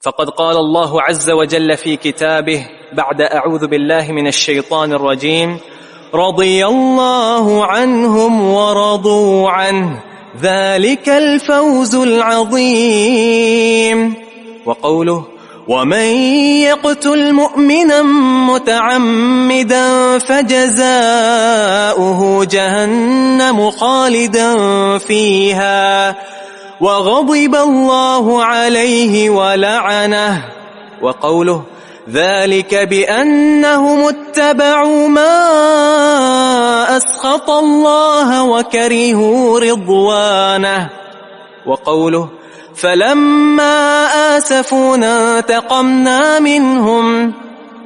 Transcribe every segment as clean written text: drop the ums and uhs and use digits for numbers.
فقد قال الله عز وجل في كتابه بعد أعوذ بالله من الشيطان الرجيم: رضي الله عنهم ورضوا عنه ذلك الفوز العظيم. وقوله: ومن يقتل مؤمنا متعمدا فجزاؤه جهنم خالدا فيها وغضب الله عليه ولعنه. وقوله: ذلك بأنهم اتبعوا ما أسخط الله وكرهوا رضوانه. وقوله: فلما آسفونا انتقمنا منهم.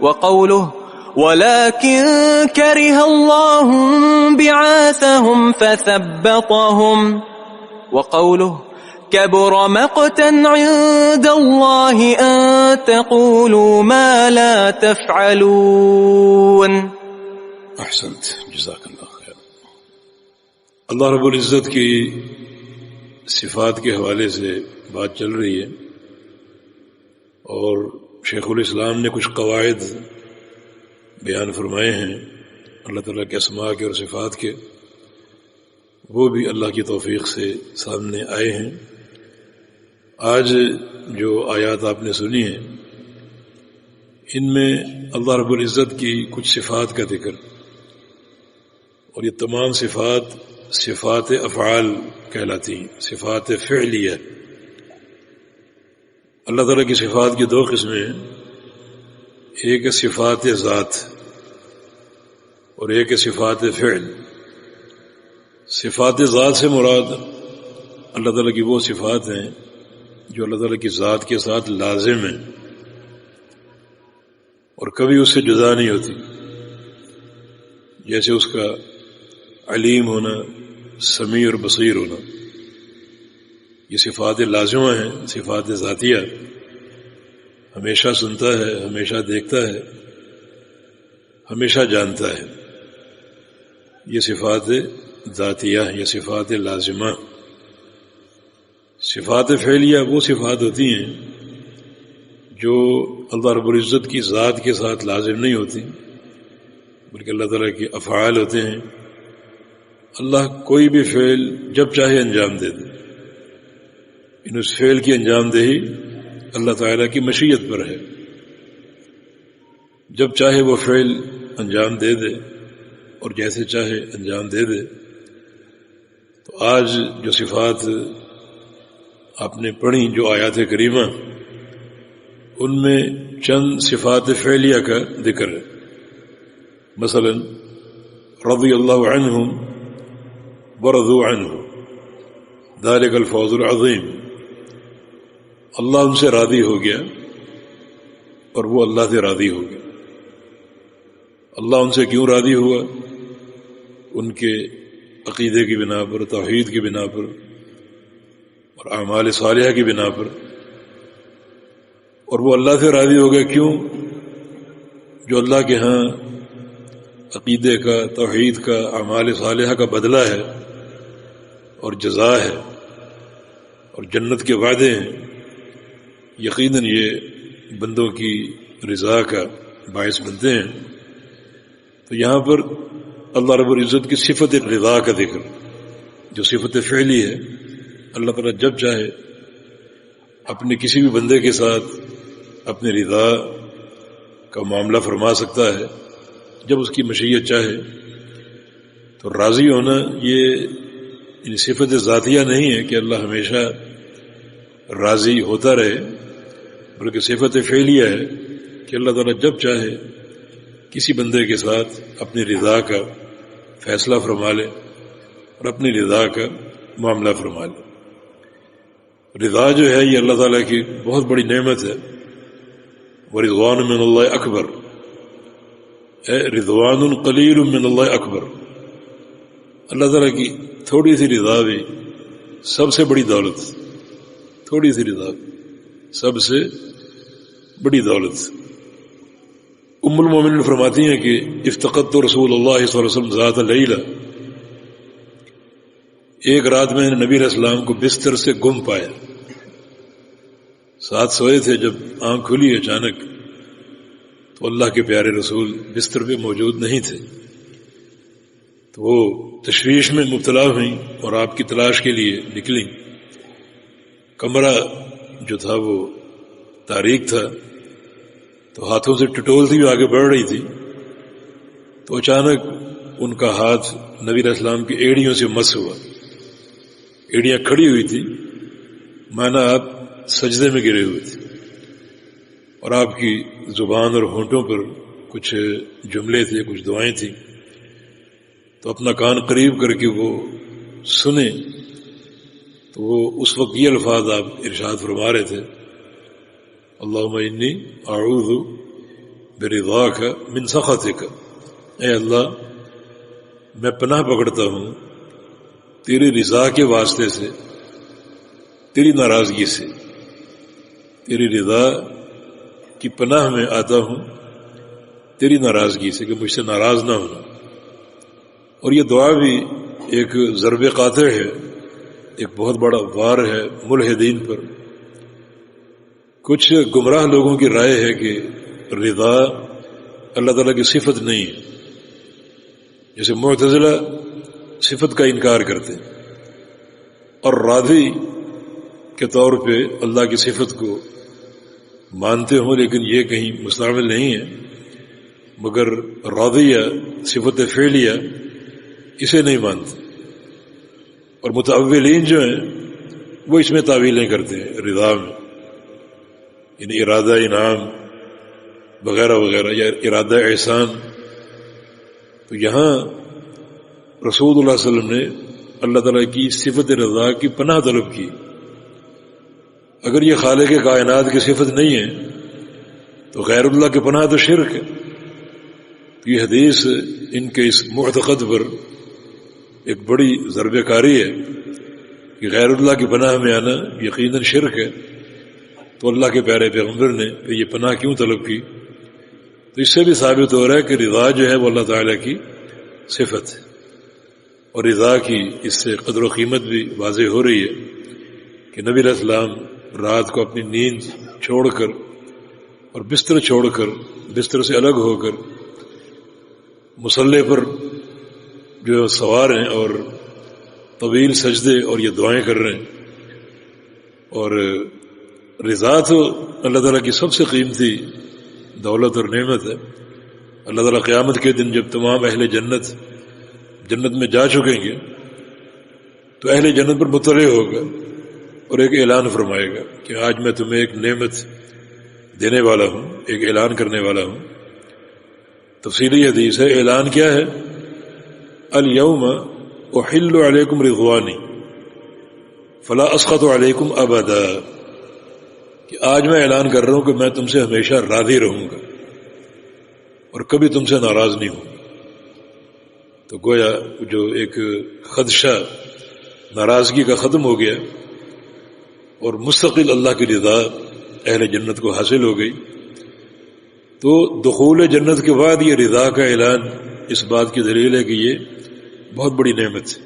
وقوله: ولكن كره الله بعاثهم فثبطهم. وقوله: كبر مقتا عند الله أن تقولوا ما لا تفعلون. احسنت، جزاک اللہ خیر. اللہ رب العزت کی صفات کے حوالے سے بات چل رہی ہے، اور شیخ الاسلام نے کچھ قواعد بیان فرمائے ہیں اللہ تعالیٰ کے اسماء کے اور صفات کے، وہ بھی اللہ کی توفیق سے سامنے آئے ہیں. آج جو آیات آپ نے سنی ہیں ان میں اللہ رب العزت کی کچھ صفات کا ذکر، اور یہ تمام صفات صفات افعال کہلاتی ہیں، صفات فعلیہ. اللہ تعالیٰ کی صفات کی دو قسمیں ہیں، ایک ہے صفات ذات اور ایک ہے صفات فعل. صفات ذات سے مراد اللہ تعالیٰ کی وہ صفات ہیں جو اللہ تعالیٰ کی ذات کے ساتھ لازم ہیں اور کبھی اس سے جدا نہیں ہوتی، جیسے اس کا علیم ہونا، سمیع اور بصیر ہونا. یہ صفات لازمہ ہیں، صفات ذاتیہ. ہمیشہ سنتا ہے، ہمیشہ دیکھتا ہے، ہمیشہ جانتا ہے. یہ صفات ذاتیہ، یہ صفات لازمہ. صفات فعلیہ وہ صفات ہوتی ہیں جو اللہ رب العزت کی ذات کے ساتھ لازم نہیں ہوتی، بلکہ اللہ تعالیٰ کے افعال ہوتے ہیں. اللہ کوئی بھی فعل جب چاہے انجام دے دے، ان اس فعل کی انجام دہی اللہ تعالیٰ کی مشیت پر ہے. جب چاہے وہ فعل انجام دے دے اور جیسے چاہے انجام دے دے. تو آج جو صفات آپ نے پڑھی، جو آیات کریمہ، ان میں چند صفات فعلیہ کا ذکر ہے. مثلا رضی اللہ عنہم ورضوا عنہ ذلک الفوز العظیم. اللہ ان سے راضی ہو گیا اور وہ اللہ سے راضی ہو گیا. اللہ ان سے کیوں راضی ہوا؟ ان کے عقیدے کی بنا پر، توحید کی بنا پر اور اعمال صالحہ کی بنا پر. اور وہ اللہ سے راضی ہو گئے کیوں؟ جو اللہ کے ہاں عقیدے کا، توحید کا، اعمال صالحہ کا بدلہ ہے اور جزا ہے اور جنت کے وعدے ہیں، یقیناً یہ بندوں کی رضا کا باعث بنتے ہیں. تو یہاں پر اللہ رب العزت کی صفت رضا کا ذکر، جو صفت فعلی ہے. اللہ تعالیٰ جب چاہے اپنے کسی بھی بندے کے ساتھ اپنی رضا کا معاملہ فرما سکتا ہے جب اس کی مشیت چاہے. تو راضی ہونا یہ صفت ذاتیہ نہیں ہے کہ اللہ ہمیشہ راضی ہوتا رہے، بلکہ صفت فعلیہ ہے کہ اللہ تعالیٰ جب چاہے کسی بندے کے ساتھ اپنی رضا کا فیصلہ فرما لے اور اپنی رضا کا معاملہ فرما لے. رضا جو ہے یہ اللہ تعالیٰ کی بہت بڑی نعمت ہے. ورضوان من اللہ اکبر، رضوان قلیل من اللہ اکبر. اللہ تعالیٰ کی تھوڑی سی رضا بھی سب سے بڑی دولت، تھوڑی سی رضا سب سے بڑی دولت. ام المومنین فرماتی ہیں کہ افتقدت رسول اللہ صلی اللہ علیہ وسلم ذات لیلہ، ایک رات میں نے نبی علیہ السلام کو بستر سے گم پایا. ساتھ سوئے تھے، جب آنکھ کھلی اچانک تو اللہ کے پیارے رسول بستر پہ موجود نہیں تھے، تو وہ تشویش میں مبتلا ہوئیں اور آپ کی تلاش کے لیے نکلیں۔ کمرہ جو تھا وہ تاریک تھا، تو ہاتھوں سے ٹٹولتی ہوئی آگے بڑھ رہی تھی، تو اچانک ان کا ہاتھ نبی علیہ السلام کی ایڑیوں سے مس ہوا۔ ایڑیاں کھڑی ہوئی تھی، مانا آپ سجدے میں گرے ہوئے تھے، اور آپ کی زبان اور ہونٹوں پر کچھ جملے تھے، کچھ دعائیں تھیں۔ تو اپنا کان قریب کر کے وہ سنے، تو وہ اس وقت یہ الفاظ آپ ارشاد فرما رہے تھے، اللہم انی اعوذ برضاک من سخطک، اے اللہ میں پناہ پکڑتا ہوں تیری رضا کے واسطے سے تیری ناراضگی سے، تیری رضا کی پناہ میں آتا ہوں تیری ناراضگی سے، کہ مجھ سے ناراض نہ ہونا۔ اور یہ دعا بھی ایک ضرب قاطع ہے، ایک بہت بڑا وار ہے ملحدین پر۔ کچھ گمراہ لوگوں کی رائے ہے کہ رضا اللہ تعالیٰ کی صفت نہیں ہے، جیسے معتزلہ صفت کا انکار کرتے ہیں، اور راضی کے طور پہ اللہ کی صفت کو مانتے ہوں، لیکن یہ کہیں مستعمل نہیں ہے، مگر راضیہ صفت فعلیہ اسے نہیں مانتے۔ اور متأولین جو ہیں وہ اس میں تعویلیں کرتے ہیں رضا میں، یعنی ارادہ انعام وغیرہ وغیرہ، یا ارادہ احسان۔ تو یہاں رسول اللہ صلی اللہ علیہ وسلم نے اللہ تعالیٰ کی صفت رضا کی پناہ طلب کی۔ اگر یہ خالق کائنات کی صفت نہیں ہے تو غیر اللہ کی پناہ تو شرک ہے۔ تو یہ حدیث ان کے اس معتقد پر ایک بڑی ضرب کاری ہے کہ غیر اللہ کی پناہ میں آنا یقیناً شرک ہے۔ تو اللہ کے پیارے پیغمبر نے پھر یہ پناہ کیوں طلب کی؟ تو اس سے بھی ثابت ہو رہا ہے کہ رضا جو ہے وہ اللہ تعالیٰ کی صفت ہے، اور رضا کی اس سے قدر و قیمت بھی واضح ہو رہی ہے کہ نبی علیہ السلام رات کو اپنی نیند چھوڑ کر اور بستر چھوڑ کر، بستر سے الگ ہو کر مصلی پر جو سوار ہیں اور طویل سجدے اور یہ دعائیں کر رہے ہیں۔ اور رضا تو اللہ تعالیٰ کی سب سے قیمتی دولت اور نعمت ہے۔ اللہ تعالیٰ قیامت کے دن جب تمام اہل جنت میں جا چکیں گے تو اہل جنت پر مطلع ہوگا اور ایک اعلان فرمائے گا کہ آج میں تمہیں ایک نعمت دینے والا ہوں، ایک اعلان کرنے والا ہوں۔ تفصیلی حدیث ہے، اعلان کیا ہے؟ الیوم احل علیکم رضوانی فلا اسخط علیکم ابدا، کہ آج میں اعلان کر رہا ہوں کہ میں تم سے ہمیشہ راضی رہوں گا اور کبھی تم سے ناراض نہیں ہوں۔ تو گویا جو ایک خدشہ ناراضگی کا ختم ہو گیا اور مستقل اللہ کی رضا اہل جنت کو حاصل ہو گئی۔ تو دخول جنت کے بعد یہ رضا کا اعلان اس بات کی دلیل ہے کہ یہ بہت بڑی نعمت ہے،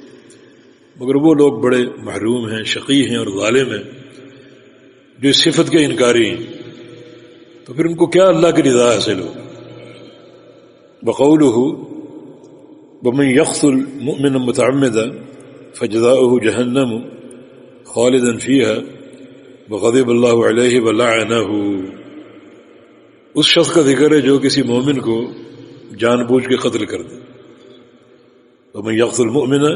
مگر وہ لوگ بڑے محروم ہیں، شقی ہیں اور ظالم ہیں جو اس صفت کے انکاری ہیں، تو پھر ان کو کیا اللہ کی رضا حاصل ہو؟ بقولہ ومن يقتل مؤمنا متعمدا فجزاؤه جہنم خالدا فيها وغضب اللہ علیہ ولعنہ، اس شخص کا ذکر ہے جو کسی مومن کو جان بوجھ کے قتل کر دے۔ ومن يقتل مؤمنا،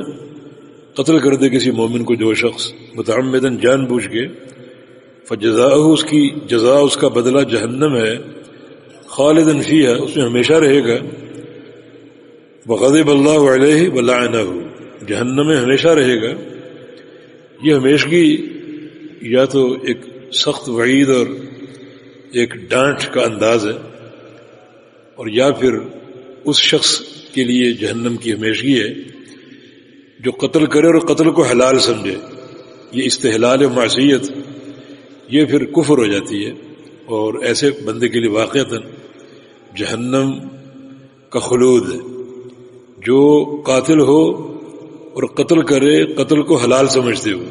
قتل کر دے کسی مومن کو جو شخص متعمدا جان بوجھ کے، فجزاؤہ، اس کی جزا، اس کا بدلہ جہنم ہے، خالدا فیہا، اس میں ہمیشہ رہے گا، وغضب اللہ علیہ ولعنہ، جہنم میں ہمیشہ رہے گا۔ یہ ہمیشگی یا تو ایک سخت وعید اور ایک ڈانٹ کا انداز ہے، اور یا پھر اس شخص کے لیے جہنم کی ہمیشگی ہے جو قتل کرے اور قتل کو حلال سمجھے۔ یہ استحلال معصیت یہ پھر کفر ہو جاتی ہے، اور ایسے بندے کے لیے واقعتاً جہنم کا خلود ہے۔ جو قاتل ہو اور قتل کرے قتل کو حلال سمجھتے ہو،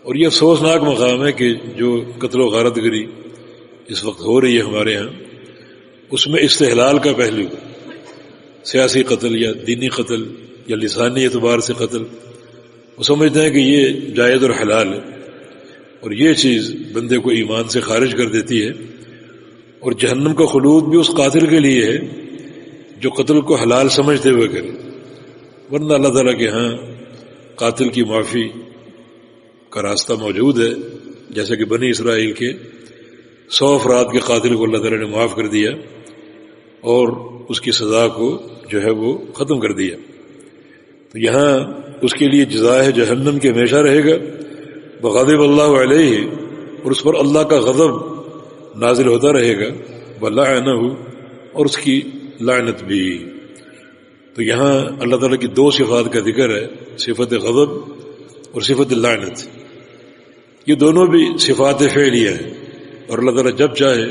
اور یہ افسوسناک مقام ہے کہ جو قتل و غارت گری اس وقت ہو رہی ہے ہمارے ہاں، اس میں استحلال کا پہلو، سیاسی قتل یا دینی قتل یا لسانی اعتبار سے قتل، وہ سمجھتے ہیں کہ یہ جائز اور حلال ہے، اور یہ چیز بندے کو ایمان سے خارج کر دیتی ہے، اور جہنم کا خلود بھی اس قاتل کے لیے ہے جو قتل کو حلال سمجھتے ہوئے کرے، ورنہ اللہ تعالیٰ کے ہاں قاتل کی معافی کا راستہ موجود ہے، جیسا کہ بنی اسرائیل کے 100 افراد کے قاتل کو اللہ تعالیٰ نے معاف کر دیا اور اس کی سزا کو جو ہے وہ ختم کر دیا۔ تو یہاں اس کے لیے جزا ہے جہنم کے ہمیشہ رہے گا، بغضب اللہ علیہ، اور اس پر اللہ کا غضب نازل ہوتا رہے گا، ولعنہ، اور اس کی لعنت بھی۔ تو یہاں اللہ تعالیٰ کی 2 صفات کا ذکر ہے، صفت غضب اور صفت لعنت۔ یہ دونوں بھی صفات فعلیہ ہیں، اور اللہ تعالیٰ جب چاہے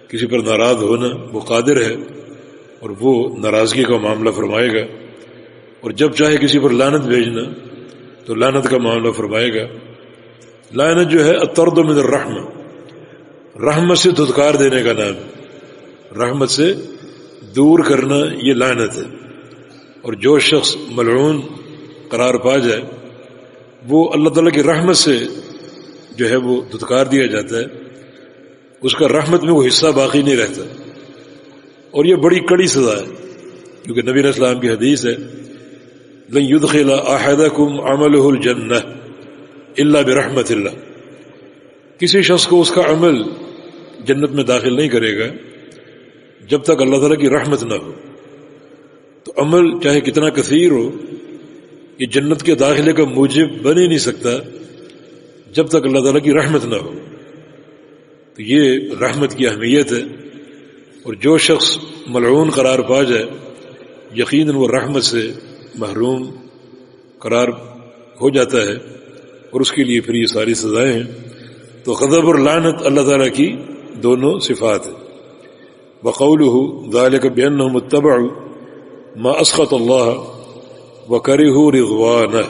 کسی پر ناراض ہونا وہ قادر ہے اور وہ ناراضگی کا معاملہ فرمائے گا، اور جب چاہے کسی پر لعنت بھیجنا تو لعنت کا معاملہ فرمائے گا۔ لعنت جو ہے الطرد من الرحمہ، رحمت سے دھتکار دینے کا نام، رحمت سے دور کرنا یہ لعنت ہے، اور جو شخص ملعون قرار پا جائے وہ اللہ تعالیٰ کی رحمت سے جو ہے وہ دھتکار دیا جاتا ہے، اس کا رحمت میں وہ حصہ باقی نہیں رہتا، اور یہ بڑی کڑی سزا ہے، کیونکہ نبی علیہ السلام کی حدیث ہے لن يدخل احدکم عمله الجنہ الا برحمت اللہ، کسی شخص کو اس کا عمل جنت میں داخل نہیں کرے گا جب تک اللہ تعالیٰ کی رحمت نہ ہو۔ تو عمل چاہے کتنا کثیر ہو، یہ جنت کے داخلے کا موجب بن ہی نہیں سکتا جب تک اللہ تعالیٰ کی رحمت نہ ہو۔ تو یہ رحمت کی اہمیت ہے، اور جو شخص ملعون قرار پا جائے یقیناً وہ رحمت سے محروم قرار ہو جاتا ہے، اور اس کے لیے پھر یہ ساری سزائیں ہیں۔ تو غضب اور لعنت اللہ تعالیٰ کی دونوں صفات ہیں۔ وقولہ ذلک بأنہم اتبعوا ما اسخط اللہ وکرہوا رضوانہ،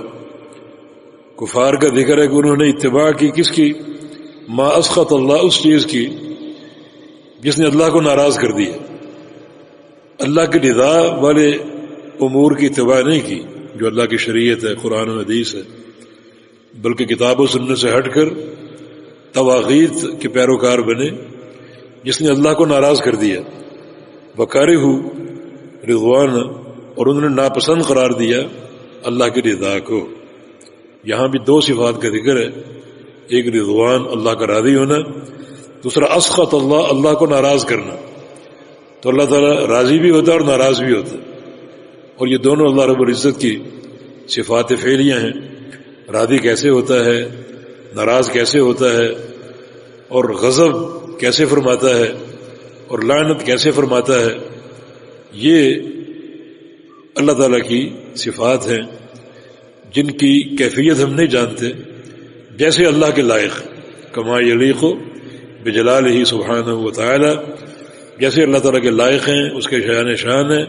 کفار کا ذکر ہے کہ انہوں نے اتباع کی، کس کی؟ ما اسخط اللہ، اس چیز کی جس نے اللہ کو ناراض کر دیا۔ اللہ کی رضا والے امور کی اتباع نہیں کی جو اللہ کی شریعت ہے، قرآن و حدیث ہے، بلکہ کتاب و سنت سے ہٹ کر طواغیت کے پیروکار بنے جس نے اللہ کو ناراض کر دیا۔ وَكَرِهُ رضوان، اور انہوں نے ناپسند قرار دیا اللہ کی رضا کو۔ یہاں بھی 2 صفات کا ذکر ہے، ایک رضوان اللہ کا راضی ہونا، دوسرا اسخط اللہ، اللہ کو ناراض کرنا۔ تو اللہ تعالیٰ راضی بھی ہوتا ہے اور ناراض بھی ہوتا ہے، اور یہ دونوں اللہ رب العزت کی صفات فعلیہ ہیں۔ راضی کیسے ہوتا ہے، ناراض کیسے ہوتا ہے، اور غضب کیسے فرماتا ہے، اور لعنت کیسے فرماتا ہے، یہ اللہ تعالیٰ کی صفات ہیں جن کی کیفیت ہم نہیں جانتے، جیسے اللہ کے لائق، کما یلیق بجلالہ سبحانہ وتعالی، جیسے اللہ تعالیٰ کے لائق ہیں، اس کے شان ہیں،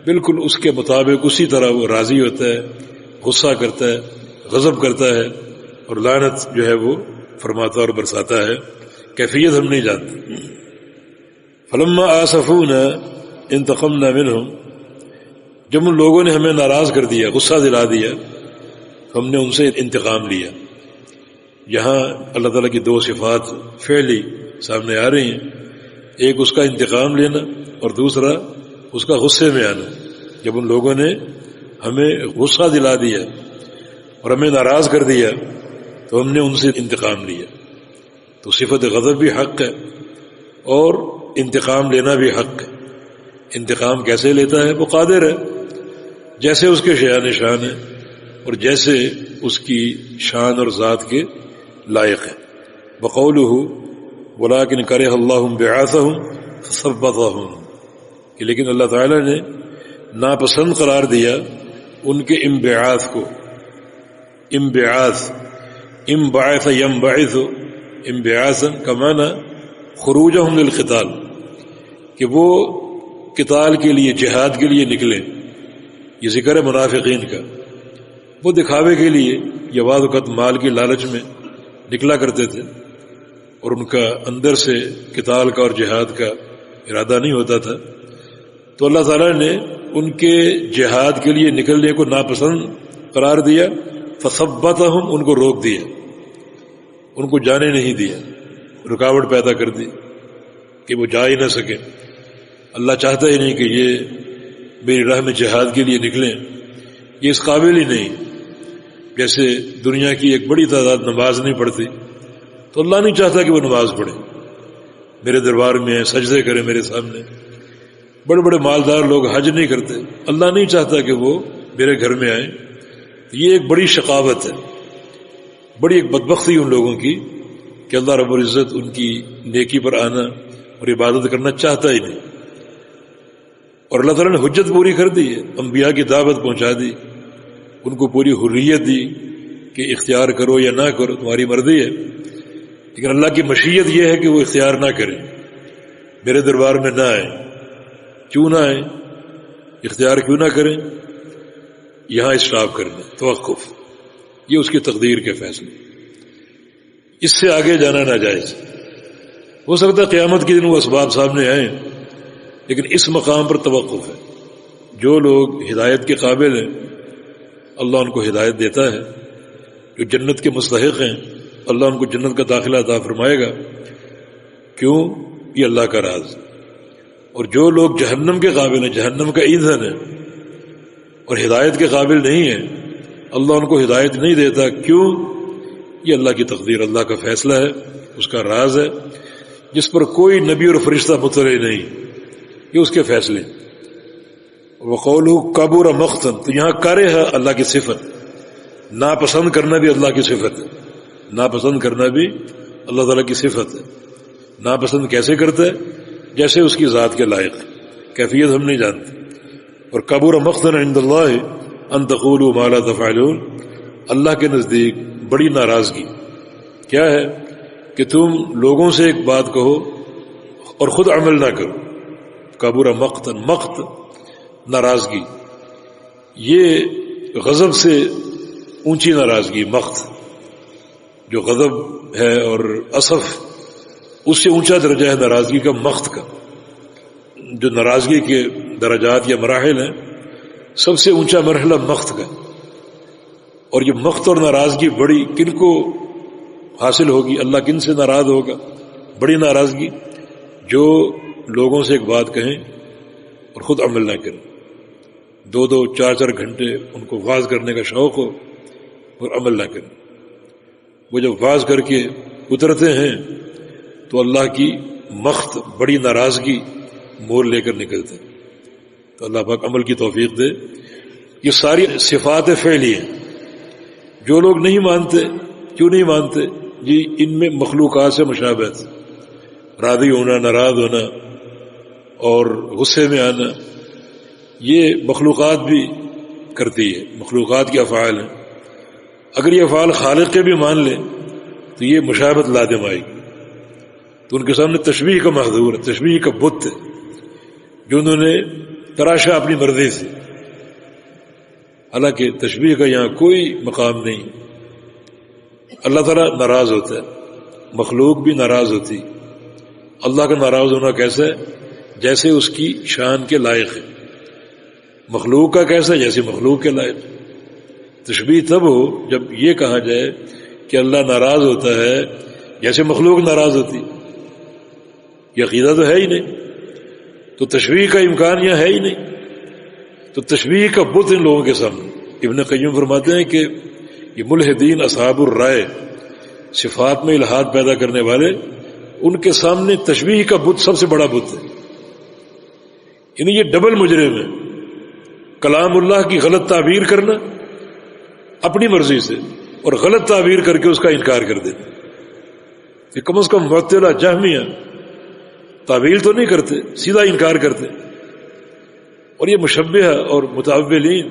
بالکل اس کے مطابق اسی طرح وہ راضی ہوتا ہے، غصہ کرتا ہے، غضب کرتا ہے، اور لعنت جو ہے وہ فرماتا اور برساتا ہے۔ کیفیت ہم نہیں جانتے۔ فلما آسفونا انتقمنا منہم، جب ان لوگوں نے ہمیں ناراض کر دیا، غصہ دلا دیا، ہم نے ان سے انتقام لیا۔ یہاں اللہ تعالیٰ کی 2 صفات فعلی سامنے آ رہی ہیں، ایک اس کا انتقام لینا اور دوسرا اس کا غصے میں آنا۔ جب ان لوگوں نے ہمیں غصہ دلا دیا اور ہمیں ناراض کر دیا تو ہم نے ان سے انتقام لیا۔ تو صفت غضب بھی حق ہے اور انتقام لینا بھی حق ہے۔ انتقام کیسے لیتا ہے؟ وہ قادر ہے، جیسے اس کے شان ہے اور جیسے اس کی شان اور ذات کے لائق ہے۔ بقولہ ولکن کرہ اللہ بعاثہم فثبتہم، کہ لیکن اللہ تعالی نے ناپسند قرار دیا ان کے انبعاث کو۔ انبعاث، انبعث ینبعث، انبعاثا کا معنی خروجہم للقتال، کہ وہ قتال کے لیے، جہاد کے لیے نکلے۔ یہ ذکر ہے منافقین کا، وہ دکھاوے کے لیے یا بعض اوقات مال کی لالچ میں نکلا کرتے تھے، اور ان کا اندر سے قتال کا اور جہاد کا ارادہ نہیں ہوتا تھا، تو اللہ تعالیٰ نے ان کے جہاد کے لیے نکلنے کو ناپسند قرار دیا، فثبتہم، ان کو روک دیا، ان کو جانے نہیں دیا، رکاوٹ پیدا کر دی کہ وہ جا ہی نہ سکے۔ اللہ چاہتا ہی نہیں کہ یہ میری راہ میں جہاد کے لیے نکلیں، یہ اس قابل ہی نہیں۔ جیسے دنیا کی ایک بڑی تعداد نماز نہیں پڑھتی، تو اللہ نہیں چاہتا کہ وہ نماز پڑھے، میرے دربار میں ہے، سجدے کرے میرے سامنے۔ بڑے بڑے مالدار لوگ حج نہیں کرتے، اللہ نہیں چاہتا کہ وہ میرے گھر میں آئیں۔ یہ ایک بڑی شقاوت ہے، بڑی ایک بدبختی ان لوگوں کی کہ اللہ رب العزت ان کی نیکی پر آنا اور عبادت کرنا چاہتا ہی نہیں۔ اور اللہ تعالیٰ نے حجت پوری کر دی ہے، انبیاء کی دعوت پہنچا دی، ان کو پوری حریت دی کہ اختیار کرو یا نہ کرو، تمہاری مرضی ہے، لیکن اللہ کی مشیت یہ ہے کہ وہ اختیار نہ کریں، میرے دربار میں نہ آئیں۔ کیوں نہ آئیں؟ اختیار کیوں نہ کریں؟ یہاں اسٹاپ کرنا، توقف، یہ اس کی تقدیر کے فیصلے، اس سے آگے جانا ناجائز۔ ہو سکتا ہے قیامت کے دن وہ اسباب سامنے آئیں، لیکن اس مقام پر توقف ہے۔ جو لوگ ہدایت کے قابل ہیں اللہ ان کو ہدایت دیتا ہے، جو جنت کے مستحق ہیں اللہ ان کو جنت کا داخلہ عطا فرمائے گا۔ کیوں؟ یہ اللہ کا راز۔ اور جو لوگ جہنم کے قابل ہیں، جہنم کا ایندھن ہے، اور ہدایت کے قابل نہیں ہیں، اللہ ان کو ہدایت نہیں دیتا۔ کیوں؟ یہ اللہ کی تقدیر، اللہ کا فیصلہ ہے، اس کا راز ہے، جس پر کوئی نبی اور فرشتہ مطلع نہیں، یہ اس کے فیصلے۔ وقولہ کبر مقتا، تو یہاں کرے ہے اللہ کی صفت، ناپسند کرنا بھی اللہ کی صفت ہے، ناپسند کرنا بھی اللہ تعالیٰ کی صفت ہے۔ ناپسند کیسے کرتا ہے؟ جیسے اس کی ذات کے لائق، کیفیت ہم نہیں جانتے۔ اور کبر مقتا عند اللہ ان تقولوا ما لا تفعلون، اللہ کے نزدیک بڑی ناراضگی کیا ہے کہ تم لوگوں سے ایک بات کہو اور خود عمل نہ کرو۔ کبر مقتا، مقت ناراضگی، یہ غضب سے اونچی ناراضگی، مقت جو غضب ہے اور اسف اس سے اونچا درجہ ہے ناراضگی کا، مقت کا۔ جو ناراضگی کے درجات یا مراحل ہیں، سب سے اونچا مرحلہ مقت کا۔ اور یہ مقت اور ناراضگی بڑی کن کو حاصل ہوگی؟ اللہ کن سے ناراض ہوگا؟ بڑی ناراضگی جو لوگوں سے ایک بات کہیں اور خود عمل نہ کریں، 2-2 4-4 گھنٹے ان کو واعظ کرنے کا شوق ہو اور عمل نہ کریں۔ وہ جب واعظ کر کے اترتے ہیں تو اللہ کی مقت، بڑی ناراضگی مول لے کر نکلتے ہیں۔ تو اللہ پاک عمل کی توفیق دے۔ یہ ساری صفات فعلی ہیں۔ جو لوگ نہیں مانتے، کیوں نہیں مانتے؟ جی ان میں مخلوقات سے مشابہت، راضی ہونا، ناراض ہونا اور غصے میں آنا، یہ مخلوقات بھی کرتی ہے، مخلوقات کے افعال ہیں۔ اگر یہ افعال خالق کے بھی مان لیں تو یہ مشابہت لازم آئے گی۔ تو ان کے سامنے تشبیہ کا محظور ہے، تشبیہ کا بت ہے جو انہوں نے تراشا اپنی مرضی سے۔ حالانکہ تشبیہ کا یہاں کوئی مقام نہیں۔ اللہ تعالیٰ ناراض ہوتا ہے، مخلوق بھی ناراض ہوتی۔ اللہ کا ناراض ہونا کیسا ہے؟ جیسے اس کی شان کے لائق ہے۔ مخلوق کا کیسا ہے؟ جیسے مخلوق کے لائق۔ تشبیہ تب ہو جب یہ کہا جائے کہ اللہ ناراض ہوتا ہے جیسے مخلوق ناراض ہوتی۔ یہ عقیدہ تو ہے ہی نہیں، تو تشبیہ کا امکان یہاں ہے ہی نہیں۔ تو تشبیہ کا بت ان لوگوں کے سامنے۔ ابن قیم فرماتے ہیں کہ یہ ملحدین، اصحاب الرائے، صفات میں الحاد پیدا کرنے والے، ان کے سامنے تشبیہ کا بت سب سے بڑا بت ہے۔ یعنی یہ ڈبل مجرم ہے، کلام اللہ کی غلط تعبیر کرنا اپنی مرضی سے اور غلط تعبیر کر کے اس کا انکار کر دینا۔ کہ کم از کم معطلہ، جہمیہ تعبیر تو نہیں کرتے، سیدھا انکار کرتے۔ اور یہ مشبہہ اور متأولین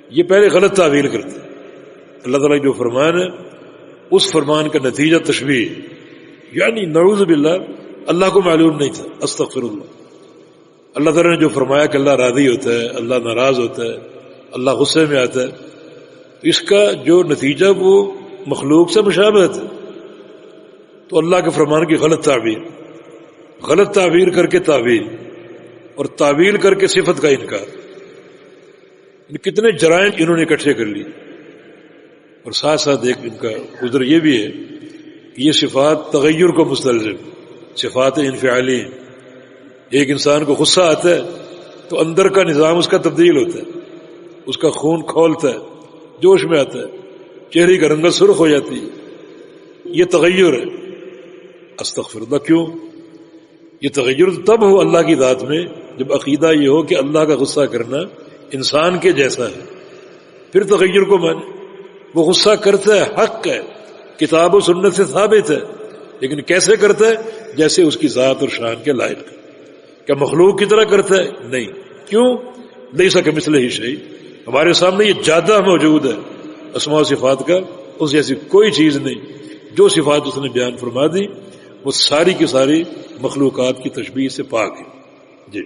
یہ پہلے غلط تعبیر کرتے۔ اللہ تعالیٰ جو فرمان ہے اس فرمان کا نتیجہ تشبیہ، یعنی نعوذ باللہ اللہ کو معلوم نہیں تھا، استغفر اللہ۔ اللہ تعالیٰ نے جو فرمایا کہ اللہ راضی ہوتا ہے، اللہ ناراض ہوتا ہے، اللہ غصے میں آتا ہے، اس کا جو نتیجہ وہ مخلوق سے مشابہت ہے. تو اللہ کے فرمان کی غلط تعبیر کر کے تعویل، اور تعویل کر کے صفت کا انکار، کتنے جرائم انہوں نے اکٹھے کر لی. اور ساتھ ساتھ ایک ان کا عذر یہ بھی ہے کہ یہ صفات تغیر کو مستلزم، صفات انفعالی. ایک انسان کو غصہ آتا ہے تو اندر کا نظام اس کا تبدیل ہوتا ہے، اس کا خون کھولتا ہے، جوش میں آتا ہے، چہرے کا رنگت سرخ ہو جاتی ہے. یہ تغیر ہے. استغفر اللہ. کیوں؟ یہ تغیر تب ہو اللہ کی ذات میں جب عقیدہ یہ ہو کہ اللہ کا غصہ کرنا انسان کے جیسا ہے، پھر تغیر کو مانے. وہ غصہ کرتا ہے، حق ہے، کتاب و سنت سے ثابت ہے، لیکن کیسے کرتا ہے؟ جیسے اس کی ذات اور شان کے لائق. کیا مخلوق کی طرح کرتا ہے؟ نہیں. کیوں؟ لیس کمثلہ شیء. ہمارے سامنے یہ جادہ موجود ہے اسماء و صفات کا، اس جیسی کوئی چیز نہیں. جو صفات اس نے بیان فرما دی وہ ساری کی ساری مخلوقات کی تشبیہ سے پاک ہے. جی.